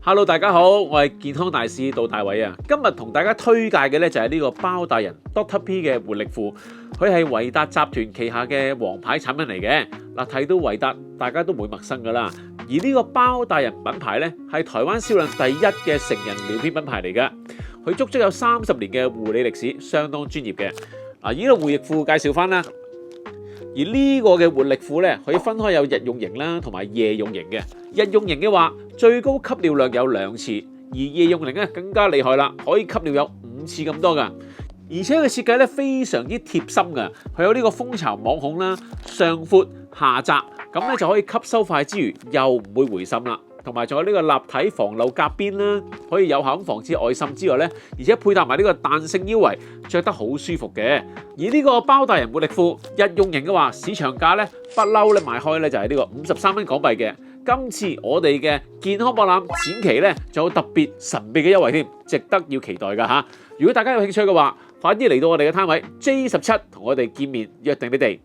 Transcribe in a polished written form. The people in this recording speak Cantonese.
Hello， 大家好，我係健康大使杜大偉啊。今日同大家推介嘅咧就係呢個包大人 Dr. P 嘅活力褲，佢係維達集團旗下嘅王牌產品嚟嘅。嗱，提到維達，大家都唔會陌生噶啦。而呢個包大人品牌咧係台灣銷量第一嘅成人尿片品牌嚟嘅，佢足足有30年嘅護理歷史，相當專業嘅。呢個活力褲介紹翻啦。而呢個嘅活力褲咧，可以分開有日用型啦，同埋夜用型嘅。日用型嘅話，最高吸尿量有2次，而夜用型咧更加厲害啦，可以吸尿有5次咁多噶。而且佢設計咧非常之貼心噶，佢有呢個蜂巢網孔啦，上闊下窄，咁咧就可以吸收快之餘又唔會回滲啦。同埋仲有呢個立體防漏夾邊啦，可以有效咁防止外滲之外咧，而且配搭埋呢個彈性腰圍，着得好舒服嘅。而呢個包大人活力褲日用型嘅話，市場價咧不嬲咧賣開咧就係呢個53蚊港幣嘅。今次我哋嘅健康博覽展期咧，仲有特別神秘嘅優惠添，值得要期待㗎嚇。如果大家有興趣嘅話，快啲嚟到我哋嘅攤位 J17 同我哋見面，約定你哋。